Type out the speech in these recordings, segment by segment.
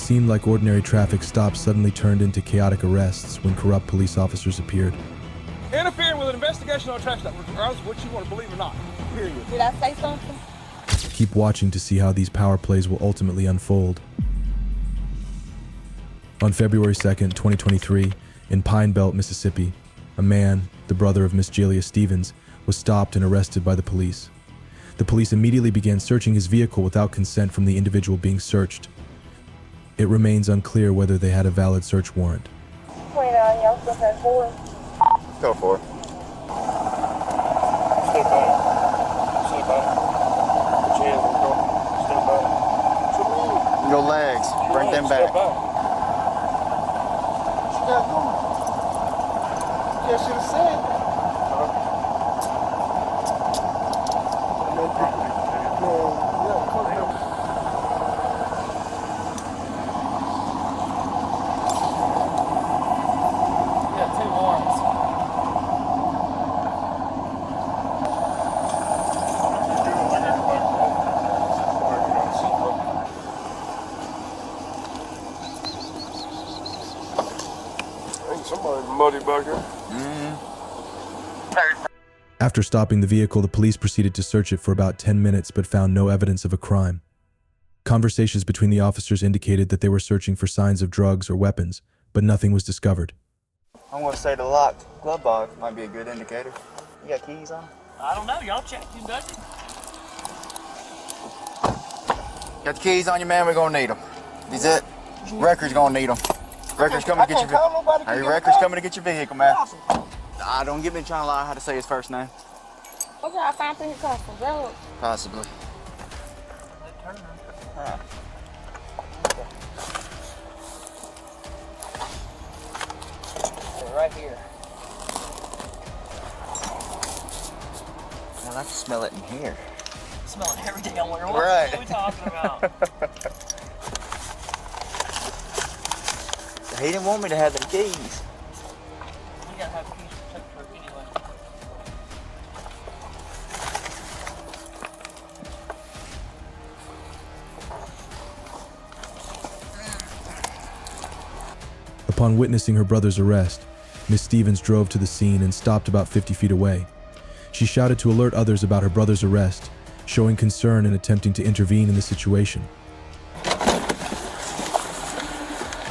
seemed like ordinary traffic stops suddenly turned into chaotic arrests when corrupt police officers appeared. Interfering with an investigation on a traffic stop, regardless of what you want to believe or not. Period. Did I say something? Keep watching to see how these power plays will ultimately unfold. On February 2nd, 2023, in Pine Belt, Mississippi, a man, the brother of Miss Jaqhulia Stevens, was stopped and arrested by the police. The police immediately began searching his vehicle without consent from the individual being searched. It remains unclear whether they had a valid search warrant. 29, y'all still at 4? Go for it. Step back. Step back. Put your hands on the car. Step back. Your legs. Bring them back. Step back. You should have said. Somebody muddy back here. After stopping the vehicle, the police proceeded to search it for about 10 minutes but found no evidence of a crime. Conversations between the officers indicated that they were searching for signs of drugs or weapons, but nothing was discovered. I'm gonna say the locked glove box might be a good indicator. You got keys on? I don't know. Y'all check. You got it? Got the keys on you, man? We're gonna need them. Is it? Records gonna need them. Records coming to get your vehicle. Hey, records coming to get your vehicle, man. Don't get me trying to lie how to say his first name. Okay, I found things off the road. Possibly. Huh. Right here. Man, I can smell it in here. Smelling every damn where. Right. What are we talking about? He didn't want me to have them keys. You gotta have keys to check for it anyway. Upon witnessing her brother's arrest, Miss Stevens drove to the scene and stopped about 50 feet away. She shouted to alert others about her brother's arrest, showing concern and attempting to intervene in the situation.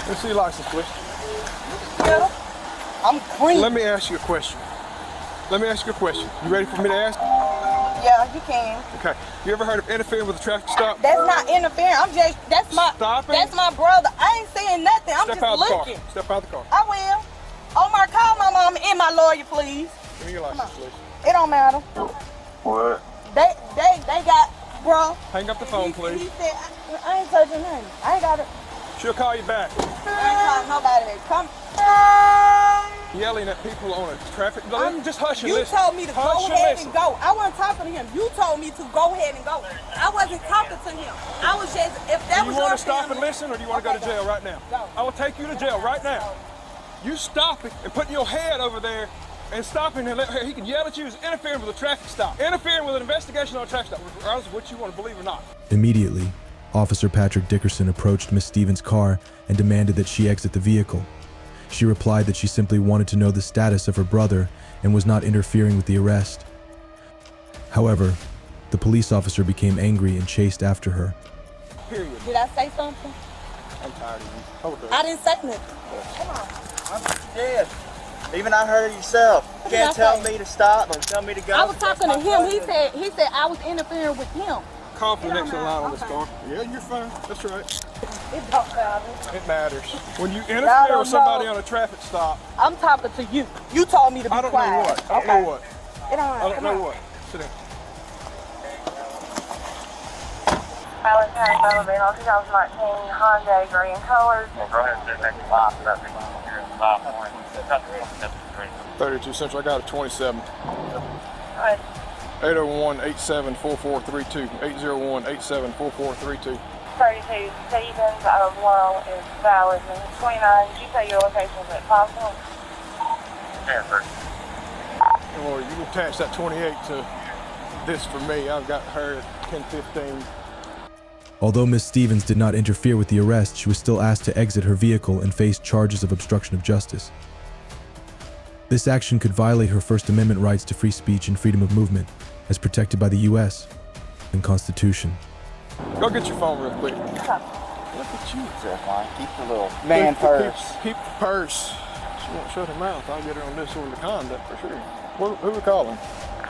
Let's see your license, please. Yeah. I'm green. Let me ask you a question. You ready for me to ask? Yeah, you can. Okay. You ever heard of interfering with a traffic stop? That's not interfering. That's my brother. I ain't saying nothing. I'm Step just out of the looking. car. Step out of the car. I will. Omar, call my mom and my lawyer, please. Give me your license, please. It don't matter. What? They got, bro. Hang up the phone, please. He said, I ain't touching nothing. I ain't got it. She'll call you back. I ain't calling nobody back. Come. Yelling at people on a traffic. Just hush and You listen. told me to Hush go and ahead listen. and go. I wasn't talking to him. You told me to go ahead and go. I wasn't talking to him. I was just, if that Do was you your want to stop and family- listen, or do you want to go to Okay, jail right now? Go. I will take you to jail right now. You stopping and putting your head over there and stopping and he can yell at you is interfering with a traffic stop. Interfering with an investigation on a traffic stop, regardless of what you want to believe or not. Immediately, Officer Patrick Dickerson approached Miss Stevens' car and demanded that she exit the vehicle. She replied that she simply wanted to know the status of her brother and was not interfering with the arrest. However, the police officer became angry and chased after her. Period. Did I say something? I'm tired of you. Hold on. I didn't say nothing. Come on. Yeah. Even I heard it yourself. You can't tell me to stop or tell me to go. I was talking to him. He said I was interfering with him. Call for the next line on this car. Yeah, you're fine. That's right. It don't matter. It matters. When you interfere with somebody on a traffic stop, I'm talking to you. You told me to be I don't quiet. know what. I don't know what. It don't matter. I don't know what. Sit down. Allen County Boulevard, 2019 Hyundai gray in colors. Well, go ahead and do the next 5 traffic. Here in 5 point. 32 Central. I got a 27. Alright. 801-874432. 801-874432. 32 Stevens Low is valid. And 29, did you say your location was at 5 point? Yeah, sir. Or you can attach that 28 to this for me. I've got her at 1015. Although Miss Stevens did not interfere with the arrest, she was still asked to exit her vehicle and faced charges of obstruction of justice. This action could violate her First Amendment rights to free speech and freedom of movement, as protected by the U.S. and Constitution. Go get your phone real quick. Look at you, Zephon. Keep the little man purse. Keep the purse. She won't shut her mouth. I'll get her on disorderly conduct for sure. Who we calling?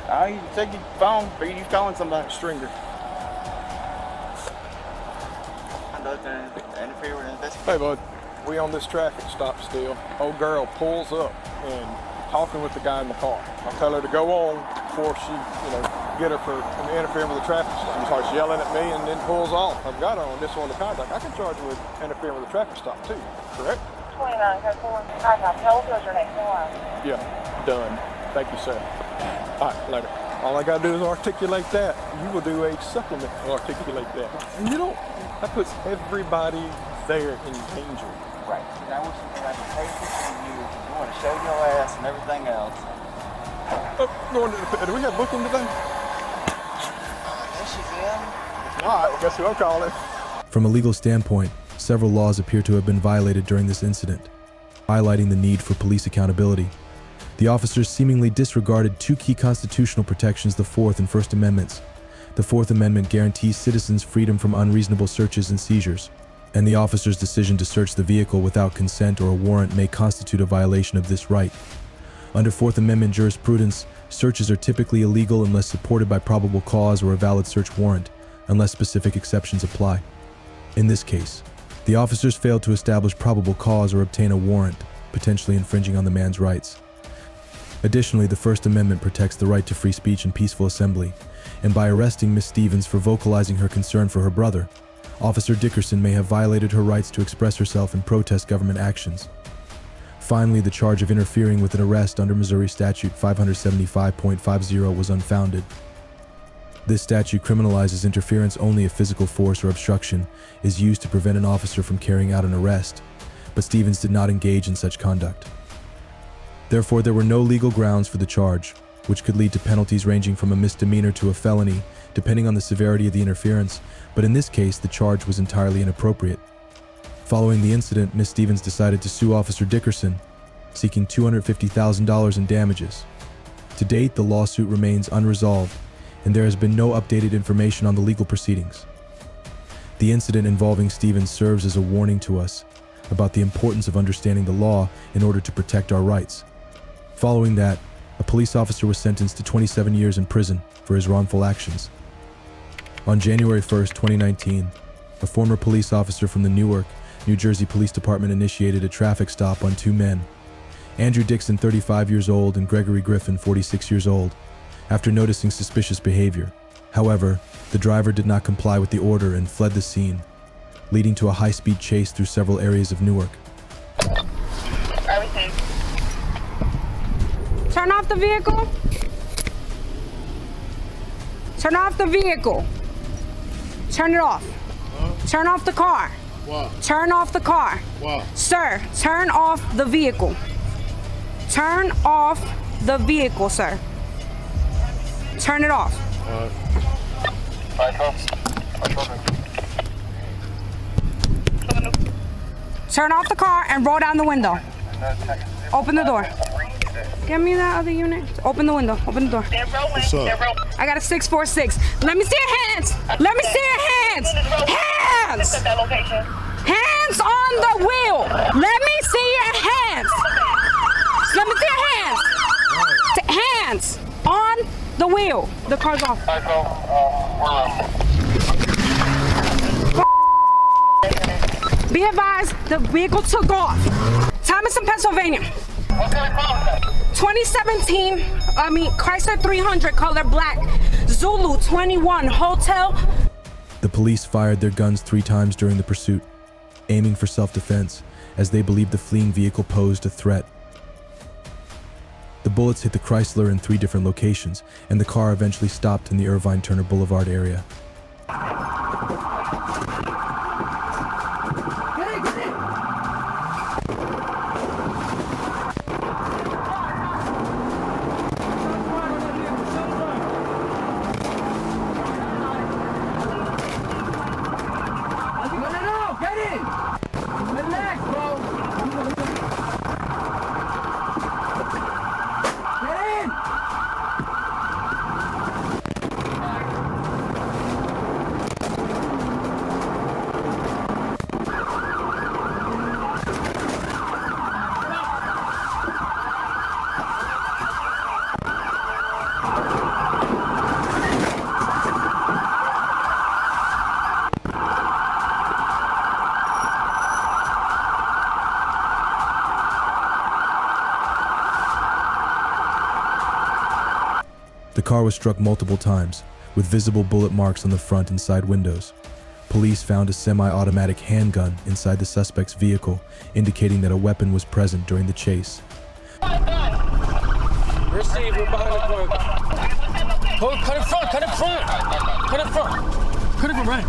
You take your phone, but you calling somebody. Stringer. Interfere with an investigation. Hey, bud. We on this traffic stop still. Old girl pulls up and talking with the guy in the car. I tell her to go on before she, get her for interfering with the traffic stop. She starts yelling at me and then pulls off. I've got her on disorderly conduct. I can charge her with interfering with the traffic stop too, correct? 29, code 4. I got your next one. Yeah, done. Thank you, sir. All right, later. All I gotta do is articulate that. You will do a supplement to articulate that. And that puts everybody there in danger. Right. And I wish you had to pay attention to you. You want to show your ass and everything else. Do we have booking today? There she's in. If not, guess who I'm calling? From a legal standpoint, several laws appear to have been violated during this incident, highlighting the need for police accountability. The officers seemingly disregarded two key constitutional protections, the Fourth and First Amendments. The Fourth Amendment guarantees citizens freedom from unreasonable searches and seizures, and the officer's decision to search the vehicle without consent or a warrant may constitute a violation of this right. Under Fourth Amendment jurisprudence, searches are typically illegal unless supported by probable cause or a valid search warrant, unless specific exceptions apply. In this case, the officers failed to establish probable cause or obtain a warrant, potentially infringing on the man's rights. Additionally, the First Amendment protects the right to free speech and peaceful assembly, and by arresting Miss Stevens for vocalizing her concern for her brother, Officer Dickerson may have violated her rights to express herself and protest government actions. Finally, the charge of interfering with an arrest under Missouri Statute 575.50 was unfounded. This statute criminalizes interference only if physical force or obstruction is used to prevent an officer from carrying out an arrest, but Stevens did not engage in such conduct. Therefore, there were no legal grounds for the charge, which could lead to penalties ranging from a misdemeanor to a felony, depending on the severity of the interference, but in this case, the charge was entirely inappropriate. Following the incident, Miss Stevens decided to sue Officer Dickerson, seeking $250,000 in damages. To date, the lawsuit remains unresolved, and there has been no updated information on the legal proceedings. The incident involving Stevens serves as a warning to us about the importance of understanding the law in order to protect our rights. Following that, a police officer was sentenced to 27 years in prison for his wrongful actions. On January 1st, 2019, a former police officer from the Newark, New Jersey Police Department initiated a traffic stop on two men, Andrew Dixon, 35 years old, and Gregory Griffin, 46 years old, after noticing suspicious behavior. However, the driver did not comply with the order and fled the scene, leading to a high-speed chase through several areas of Newark. Everything. Turn off the vehicle. Turn off the vehicle. Turn it off. Turn off the car. What? Turn off the car. What? Sir, turn off the vehicle. Turn off the vehicle, sir. Turn it off. Turn off the car and roll down the window. Open the door. Give me that other unit. Open the window. Open the door. What's up? I got a 646. Let me see your hands. Let me see your hands. Hands. Hands on the wheel. Let me see your hands. Let me see your hands. Hands on the wheel. The car's off. Be advised, the vehicle took off. Thomason, Pennsylvania. 2017, Chrysler 300, color black. Zulu 21, hotel. The police fired their guns 3 times during the pursuit, aiming for self-defense, as they believed the fleeing vehicle posed a threat. The bullets hit the Chrysler in 3 different locations, and the car eventually stopped in the Irvine Turner Boulevard area. The car was struck multiple times, with visible bullet marks on the front and side windows. Police found a semi-automatic handgun inside the suspect's vehicle, indicating that a weapon was present during the chase. Receive, we're behind the corner. Hold, cut in front, cut in front. Cut in front. Cut in front, right.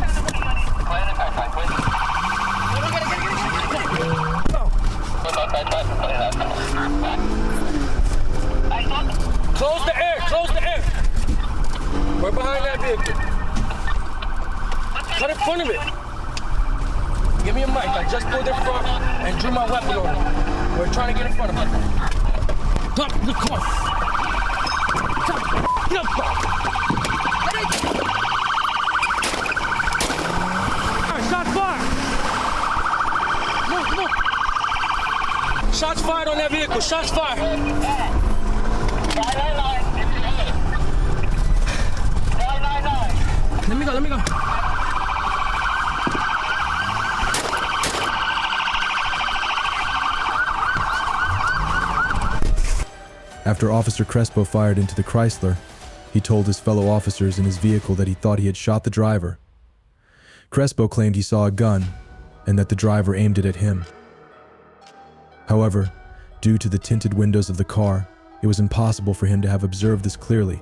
Close the air, close the air. We're behind that vehicle. Cut in front of it. Give me a mic, I just pulled in front and drew my weapon on it. We're trying to get in front of it. Stop the car. Get up. Shots fired. Come on. Shots fired on that vehicle. Shots fired. Let me go. After Officer Crespo fired into the Chrysler, he told his fellow officers in his vehicle that he thought he had shot the driver. Crespo claimed he saw a gun and that the driver aimed it at him. However, due to the tinted windows of the car, it was impossible for him to have observed this clearly.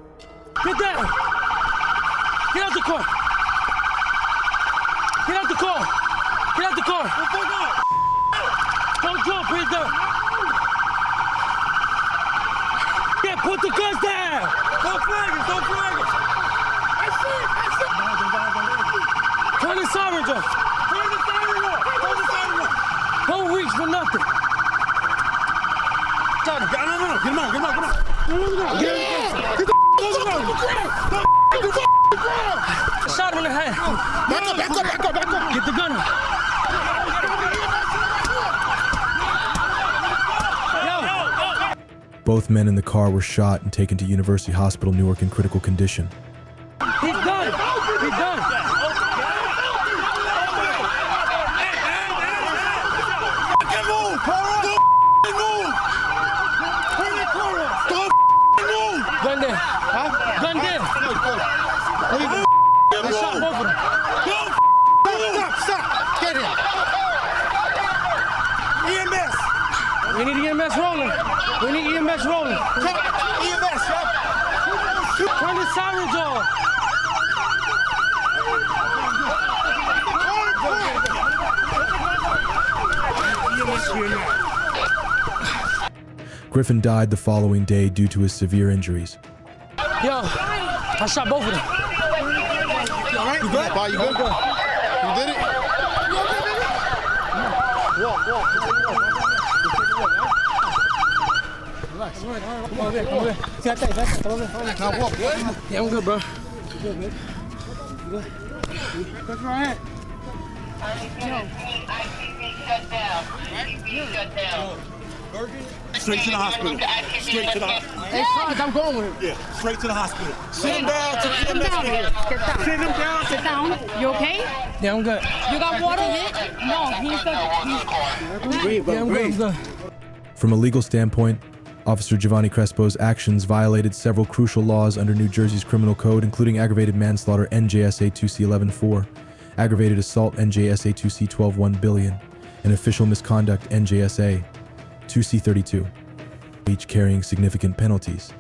Get down! Get out the car! Get out the car! Get out the car! Don't jump, put it down! Yeah, put the guns down! Don't flag it! I see it! Turn the sirens off! Don't reach for nothing! No. Get him on! Shot him in the head! Back up! Get the gun out! Both men in the car were shot and taken to University Hospital Newark in critical condition. He's done! Gun there! Gun there! They shot both of them. Stop! Get him! EMS! We need EMS rolling. EMS, turn the sirens off. Griffin died the following day due to his severe injuries. Yo, I shot both of them. You all right? You good? You good? You did it? Walk. Relax. Come on there. Now walk. Yeah, I'm good, bro. Good, man. You good? Touch my hand. Straight to the hospital. Hey, Frank, I'm going with him. Yeah, straight to the hospital. Sit him down to the EMS. Sit down. You okay? Yeah, I'm good. You got water? No, he's good. Yeah, I'm good. From a legal standpoint, Officer Giovanni Crespo's actions violated several crucial laws under New Jersey's criminal code, including aggravated manslaughter NJSA 2C11-4, aggravated assault NJSA 2C12-1 billion, and official misconduct NJSA 2C32, each carrying significant penalties.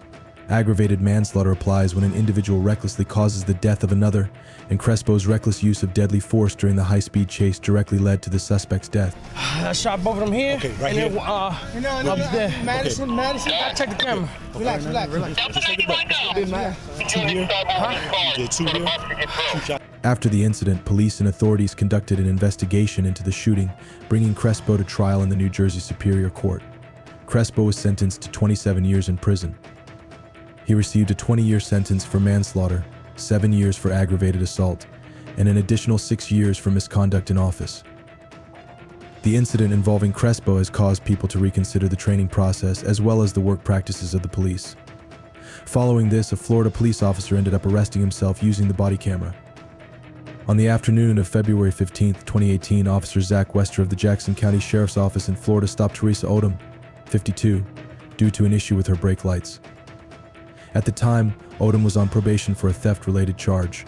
Aggravated manslaughter applies when an individual recklessly causes the death of another, and Crespo's reckless use of deadly force during the high-speed chase directly led to the suspect's death. I shot both of them here, Okay, right and here. then up there. Madison, gotta check the camera. Relax. Just take a break. Two here. You did two here. Two shots. After the incident, police and authorities conducted an investigation into the shooting, bringing Crespo to trial in the New Jersey Superior Court. Crespo was sentenced to 27 years in prison. He received a 20-year sentence for manslaughter, 7 years for aggravated assault, and an additional 6 years for misconduct in office. The incident involving Crespo has caused people to reconsider the training process as well as the work practices of the police. Following this, a Florida police officer ended up arresting himself using the body camera. On the afternoon of February 15, 2018, Officer Zach Wester of the Jackson County Sheriff's Office in Florida stopped Teresa Odom, 52, due to an issue with her brake lights. At the time, Odom was on probation for a theft-related charge.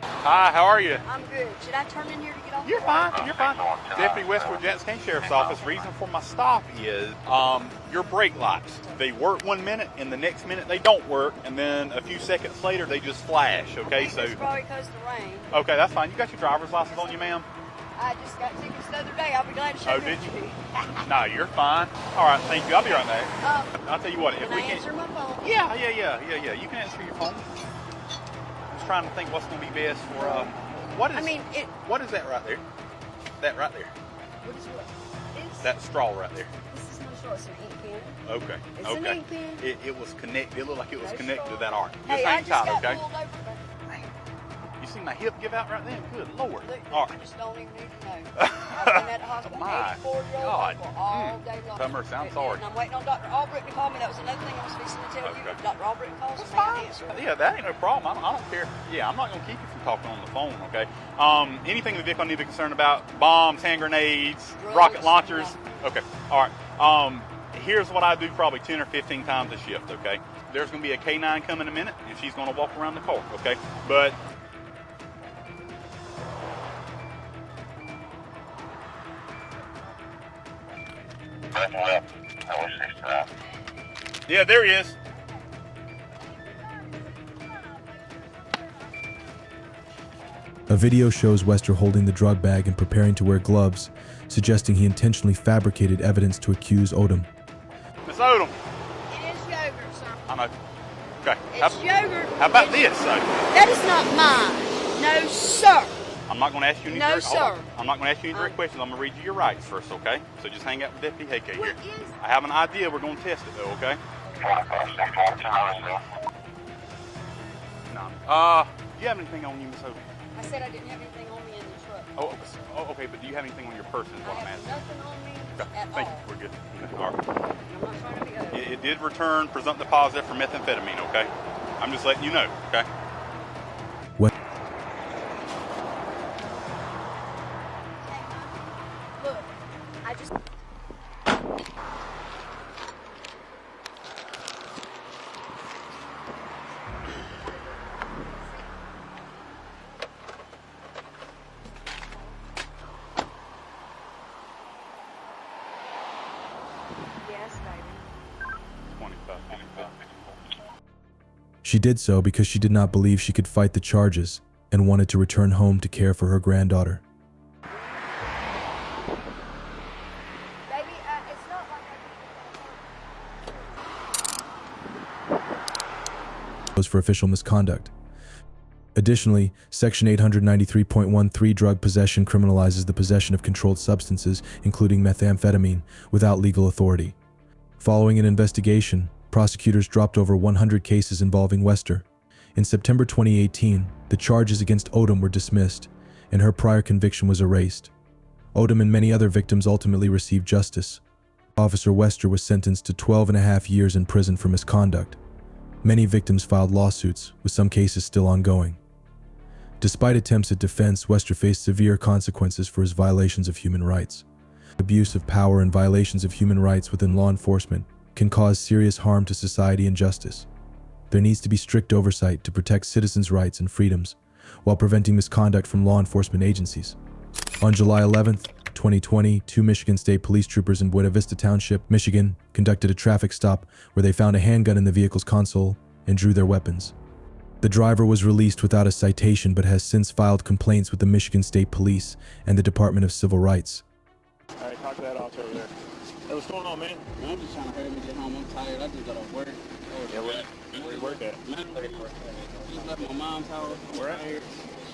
Hi, how are you? I'm good. Should I turn in here to get off? You're fine, you're fine. Deputy Westwood Jackson County Sheriff's Office. Reason for my stop is your brake lights. They work 1 minute, and the next minute they don't work, and then a few seconds later they just flash. Okay, so it's probably because of the rain. Okay, that's fine. You got your driver's license on you, ma'am? I just got tickets the other day. I'll be glad to show you. Oh, did you? No, you're fine. All right, thank you. I'll be right back. I'll tell you what. If Can we I can answer my phone? Yeah. You can answer your phone. Just trying to think what's going to be best for what is that right there? That right there. What is what? That straw right there. This is no straw. It's an ink pen. Okay. It's an ink pen. It was connected. It looked like it was connected to that arc. Just Hey, I hang just tight, got okay? pulled over. You see my hip give out right then? Good Lord. Look, All I right. just don't even need to know. I've been at the hospital, My 84-year-old God. uncle, all day long. Have mercy, I'm sorry. And I'm waiting on Dr. Albrecht to call me. That was another thing I was fixing to tell you. Okay. If Dr. Albrecht calls me, I'll answer. Yeah, that ain't no problem. I don't care. Yeah, I'm not going to keep you from talking on the phone, okay? Anything in the vehicle I need to be concerned about? Bombs, hand grenades, Drugs, rocket launchers? no. Okay, all right. Here's what I do probably 10 or 15 times a shift, okay? There's going to be a K9 coming in a minute, and she's going to walk around the car, okay? But yeah, there he is. A video shows Wester holding the drug bag and preparing to wear gloves, suggesting he intentionally fabricated evidence to accuse Odom. Miss Odom. It is yogurt, sir. I know. Okay. It's yogurt. How about this, though? That is not mine. No, sir. I'm not going to ask you any No, direct, hold on. sir. I'm not going to ask you any direct questions. I'm going to read you your rights first, okay? So just hang out with Deputy Hayke here. What is I have an idea. We're going to test it, though, okay? No. Do you have anything on you, Miss Odom? I said I didn't have anything on me in the truck. Oh, okay, but do you have anything on your person is I what I'm have asking. nothing on me Okay, at thank all. you. We're good. All right. I'm not trying to be ugly. It did return presumptive positive for methamphetamine, okay? I'm just letting you know, okay? What? Look, I just... Yes, baby. 25. She did so because she did not believe she could fight the charges and wanted to return home to care for her granddaughter. Baby, it's not like Was for official misconduct. Additionally, Section 893.13 drug possession criminalizes the possession of controlled substances, including methamphetamine, without legal authority. Following an investigation, prosecutors dropped over 100 cases involving Wester. In September 2018, the charges against Odom were dismissed, and her prior conviction was erased. Odom and many other victims ultimately received justice. Officer Wester was sentenced to 12.5 years in prison for misconduct. Many victims filed lawsuits, with some cases still ongoing. Despite attempts at defense, Wester faced severe consequences for his violations of human rights. Abuse of power and violations of human rights within law enforcement can cause serious harm to society and justice. There needs to be strict oversight to protect citizens' rights and freedoms, while preventing misconduct from law enforcement agencies. On July 11th, 2020, 2 Michigan State Police troopers in Buena Vista Township, Michigan, conducted a traffic stop where they found a handgun in the vehicle's console and drew their weapons. The driver was released without a citation but has since filed complaints with the Michigan State Police and the Department of Civil Rights. All right, talk to that officer over there. Hey, what's going on, man? Man, I'm just trying to hurry me get home. I'm tired. I just got off work. Yeah, where you work at? Man, just left my mom's house. Where at?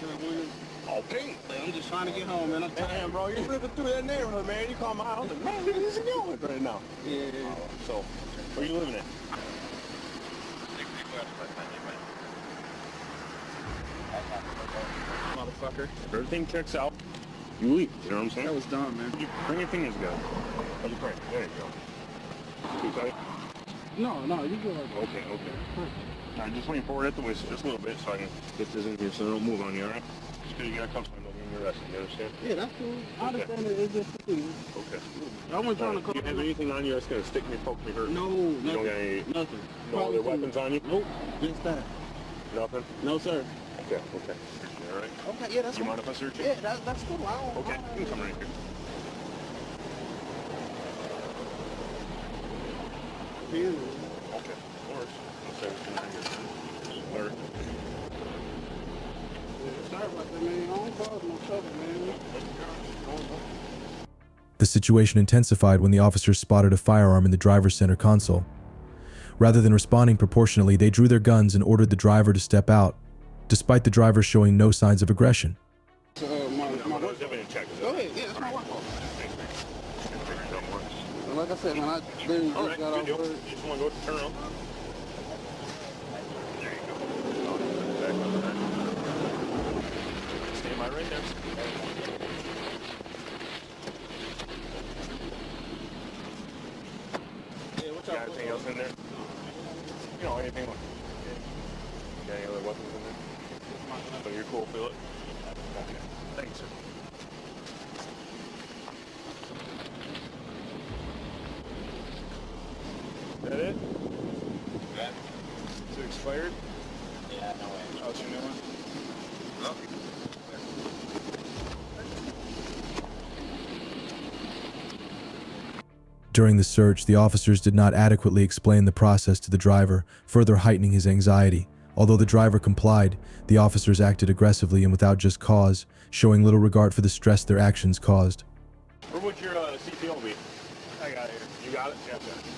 Sherwood. Okay. I'm just trying to get home, man. I'm tired. Damn, bro, you're living through that neighborhood, man. You call my house, like, man, what is he doing right now? Yeah. So, where you living at? Motherfucker. If everything checks out, you leave. You know what I'm saying? That was dumb, man. You bring your fingers together. Let me pray. There you go. Too tight? No, you good. Okay. Alright, just lean forward at the waist just a little bit so I can get this in here so it don't move on you, alright? Just because you got cuffs on, don't mean arrested. You understand? Yeah, that's cool. I understand it. It's just cool. Okay. I wasn't trying to Do call you have anything on you that's gonna stick me, poke me, hurt me? No, You nothing. don't got any? Nothing. No other weapons on you? Nope. Just that. Nothing. No, sir. Okay. Okay. All right. Okay, yeah, that's You cool. mind if I search you? Yeah, that's cool. I don't. Okay. You can come right here. Okay. Of course. I'll say everything on here. Alert. Sorry about that, man. I don't cause no trouble, man. The situation intensified when the officers spotted a firearm in the driver's center console. Rather than responding proportionately, they drew their guns and ordered the driver to step out, despite the driver showing no signs of aggression. So, my work. Check. Go ahead. Yeah, that's my work. Like I said, man, I literally All just right, got good off deal. work. You just want to go turn around. There you go. Back on that. Stand by right there. Yeah, what Got anything else in there? You know, anything like got any other weapons in there? So you're cool, feel it? Okay. Thanks, sir. Is that it? Yeah. Is it expired? Yeah, no way. Oh, it's your new one? No. During the search, the officers did not adequately explain the process to the driver, further heightening his anxiety. Although the driver complied, the officers acted aggressively and without just cause, showing little regard for the stress their actions caused. Where would your CPO be? I got it here. You got it? Yeah, sir.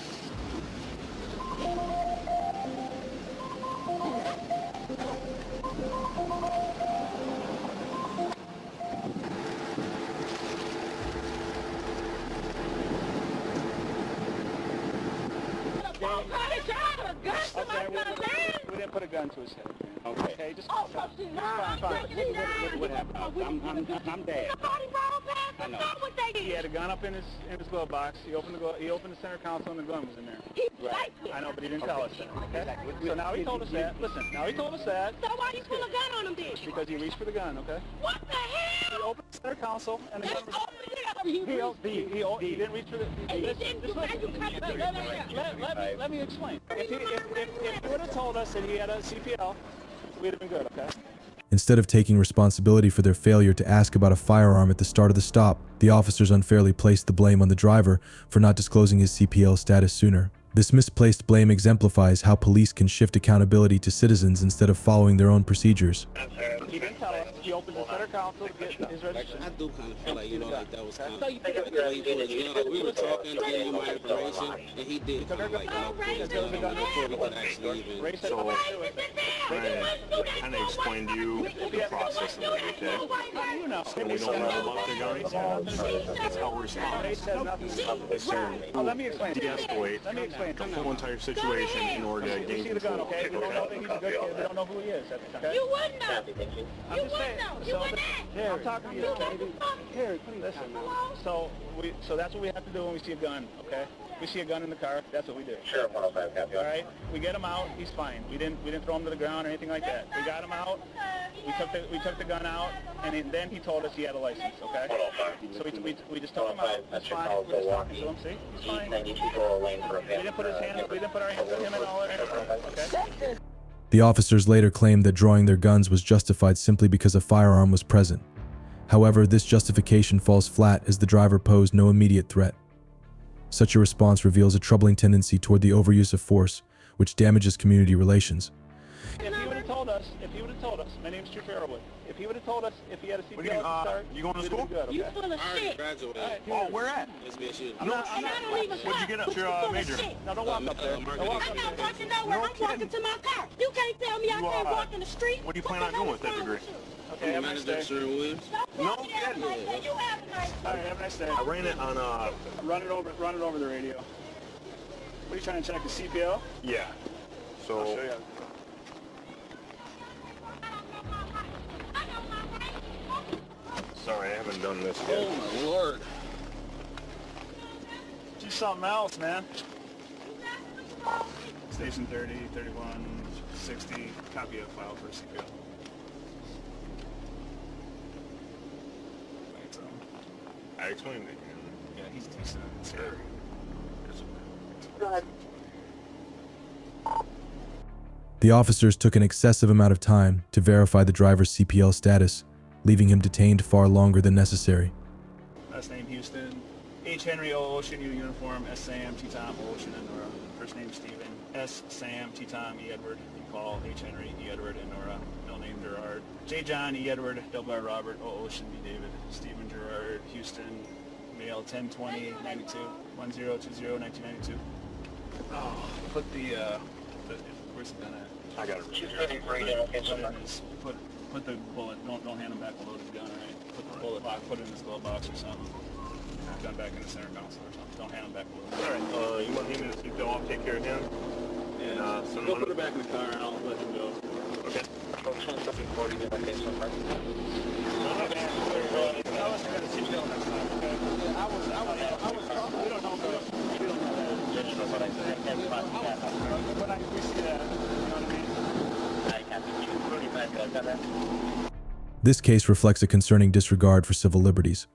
We didn't put a gun to his head. Okay, just fine. What happened? I'm dead. I know. He had a gun up in his glove box. He opened the center console and the gun was in there. Right. I know, but he didn't tell us that. Okay. So now he told us that. Listen. Now he told us that. So why you pull a gun on him then? Because he reached for the gun. Okay. What the hell? He opened the center console and the gun was. He didn't reach for the. Let me explain. If he would have told us that he had a CPL, we'd have been good. Okay. Instead of taking responsibility for their failure to ask about a firearm at the start of the stop, the officers unfairly placed the blame on the driver for not disclosing his CPL status sooner. This misplaced blame exemplifies how police can shift accountability to citizens instead of following their own procedures. He didn't tell us. He opened the center console to get his registration. I do kind of feel like, like that was kind of like we were talking, giving you my information, and he did kind of like before we could actually even. So, kind of explained to you the process of it, okay? So we don't know about the guns. That's how we respond. Let me explain. De-escalate the whole entire situation in order to gain control. Okay? We don't know that he's a good kid. We don't know who he is. Okay? You wouldn't know. I'm just saying. You wouldn't Here, I'm talking to you, baby. Here, listen. So that's what we have to do when we see a gun, okay? We see a gun in the car, that's what we do. Sure, 105, copy. All right? We get him out, he's fine. We didn't throw him to the ground or anything like that. We got him out, we took the gun out, and then he told us he had a license, okay? So we just took him out. That's fine. We're just talking to him, see? He's fine. We didn't put our hands on him at all or anything, okay? The officers later claimed that drawing their guns was justified simply because a firearm was present. However, this justification falls flat as the driver posed no immediate threat. Such a response reveals a troubling tendency toward the overuse of force, which damages community relations. If he would have told us, my name's Chief Arrowwood. If he would have told us if he had a CPL at the start, you going to school? Good, okay? You full of shit. Graduated. Oh, where at? I'm not even What'd you get up your major? No, don't walk up there. Don't walk I'm up not there. walking nowhere. I'm walking to my car. You can't tell me I can't walk in the street. What do you plan on doing with that degree? Okay, have a nice day. No kidding. You have a nice All right, have a nice day. I ran it on Run it over the radio. What are you trying to check, a CPL? yeah. So I'll show you. sorry, I haven't done this yet. Oh my lord. Do something else, man. Station 30, 31, 60, copy of file for CPL. I explained it. Yeah, he's decent. Sure. Go ahead. The officers took an excessive amount of time to verify the driver's CPL status, leaving him detained far longer than necessary. Last name Houston. H. Henry O. Ocean U uniform. S. Sam T. Tom O. Ocean Nora. First name Stephen. S. Sam T. Tom E. Edward. Paul H. Henry E. Edward and Nora. Middle name Gerard. J. John E. Edward. Double R. Robert O. Ocean B. David. Stephen Gerard Houston. Male 10/20/92. 10/20/1992. Oh, put where's the gun at? I got it. Put the bullet. Don't hand him back the loaded gun, right? Put the bullet box. Put it in his glove box or something. Gun back in the center console or something. Don't hand him back the loaded gun. All right. You want him to go off, take care of him? Yeah. Go put it back in the car and I'll let him go. Okay. This case reflects a concerning disregard for civil liberties.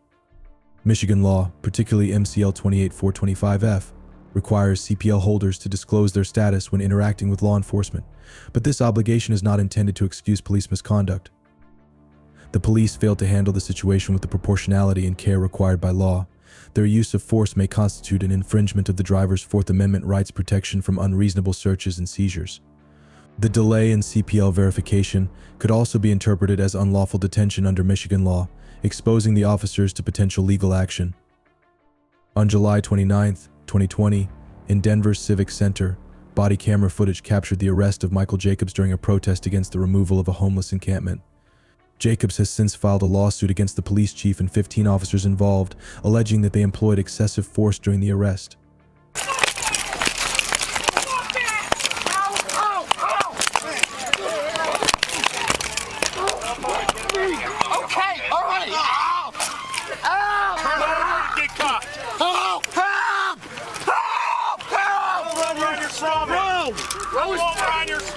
Michigan law, particularly MCL 28425F, requires CPL holders to disclose their status when interacting with law enforcement, but this obligation is not intended to excuse police misconduct. The police failed to handle the situation with the proportionality and care required by law. Their use of force may constitute an infringement of the driver's Fourth Amendment rights protection from unreasonable searches and seizures. The delay in CPL verification could also be interpreted as unlawful detention under Michigan law, exposing the officers to potential legal action. On July 29, 2020, in Denver's Civic Center, body camera footage captured the arrest of Michael Jacobs during a protest against the removal of a homeless encampment. Jacobs has since filed a lawsuit against the police chief and 15 officers involved, alleging that they employed excessive force during the arrest.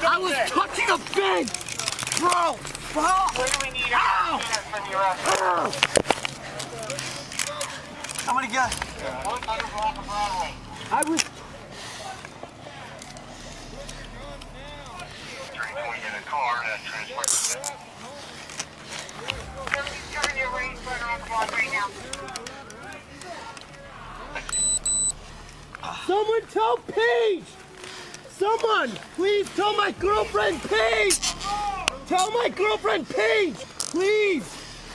I was touching a fence! Bro! Where do we need our from your How many guys? 100 block of Broadway. I was... In a car that transports it. Turn your range runner on the block right now. Someone tell Paige! Someone, please tell my girlfriend Paige! Tell my girlfriend Paige, please!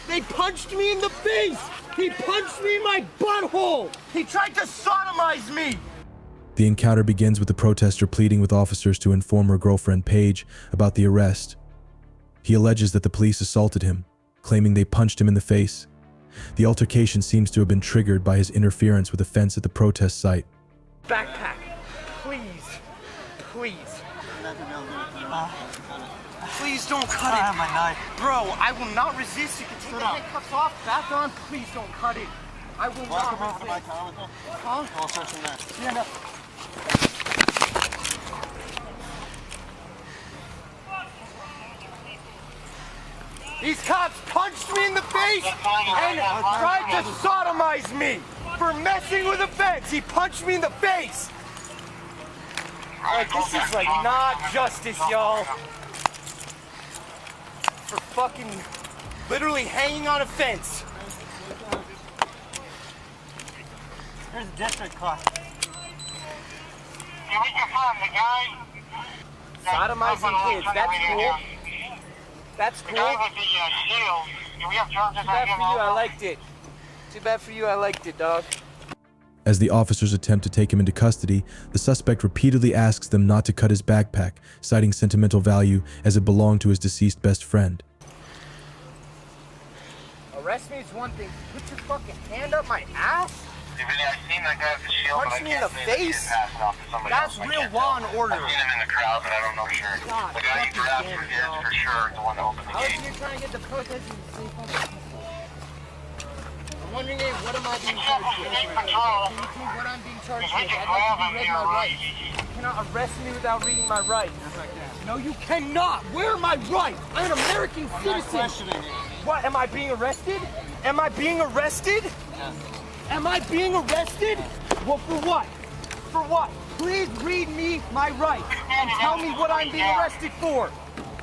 They punched me in the face! He punched me in my butthole! He tried to sodomize me! The encounter begins with the protester pleading with officers to inform her girlfriend Paige about the arrest. He alleges that the police assaulted him, claiming they punched him in the face. The altercation seems to have been triggered by his interference with a fence at the protest site. Backpack, please. Please. Please don't cut it. My knife. Bro, I will not resist. You can take the handcuffs off, back on. Please don't cut it. I will not resist. Huh? I'll search in there. Stand up. These cops punched me in the face and tried to sodomize me for messing with a fence. He punched me in the face. Like, this is like not justice, y'all. For fucking literally hanging on a fence. There's a district class. Can we confirm the guy? Sodomizing kids, that's cool. That's cool. The guy with the shield. Do we have charges on him? Too bad for you, I liked it. Too bad for you, I liked it, dog. As the officers attempt to take him into custody, the suspect repeatedly asks them not to cut his backpack, citing sentimental value as it belonged to his deceased best friend. Arrest me is one thing. Put your fucking hand up my ass? I've seen that guy with the shield, Punch me in the face? That's real law and order. I've seen him in the crowd, but I don't know for sure. God, The guy you grabbed for his for sure, the one that opened the How is gate. you trying to get the protesters to say something? I'm wondering what am I being charged with? Can you tell me what I'm being charged with? I'd like to be read my rights. You cannot arrest me without reading my rights. Yes, I can. No, you cannot. Where are my rights? I'm an American citizen. Questioning you. What, am I being arrested? Am I being arrested? Am I being arrested? Well, for what? For what? Please read me my rights and tell me what I'm being arrested for.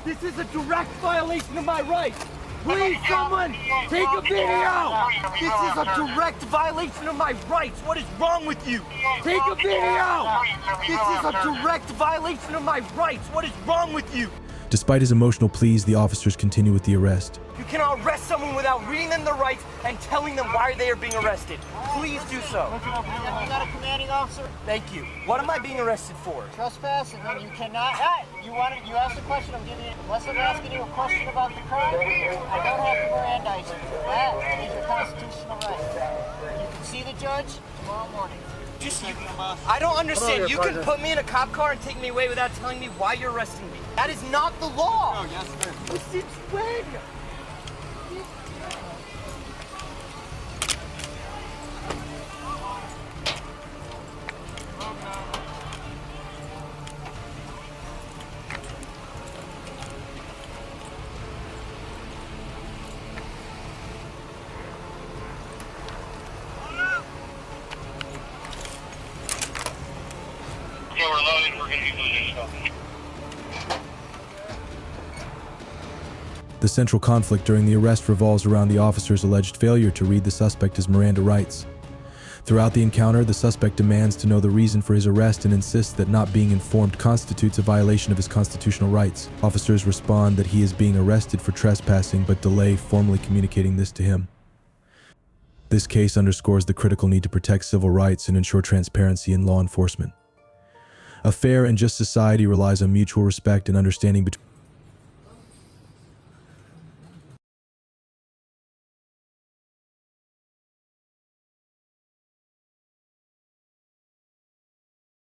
This is a direct violation of my rights. Please, someone, take a video. This is a direct violation of my rights. What is wrong with you? Take a video. This is a direct violation of my rights. What is wrong with you? Despite his emotional pleas, the officers continue with the arrest. You cannot arrest someone without reading them their rights and telling them why they are being arrested. Please do so. You got a commanding officer? Thank you. What am I being arrested for? Trespass, and then you cannot. You asked a question. I'm giving you. Unless I'm asking you a question about the code, I don't have to Mirandize you. That is your constitutional right. You can see the judge tomorrow morning. I don't understand. You can put me in a cop car and take me away without telling me why you're arresting me. That is not the law. No, yes, sir. Since when? Yeah, we're loaded. We're going to be losing stuff. The central conflict during the arrest revolves around the officer's alleged failure to read the suspect his Miranda rights. Throughout the encounter, the suspect demands to know the reason for his arrest and insists that not being informed constitutes a violation of his constitutional rights. Officers respond that he is being arrested for trespassing, but delay formally communicating this to him. This case underscores the critical need to protect civil rights and ensure transparency in law enforcement. A fair and just society relies on mutual respect and understanding between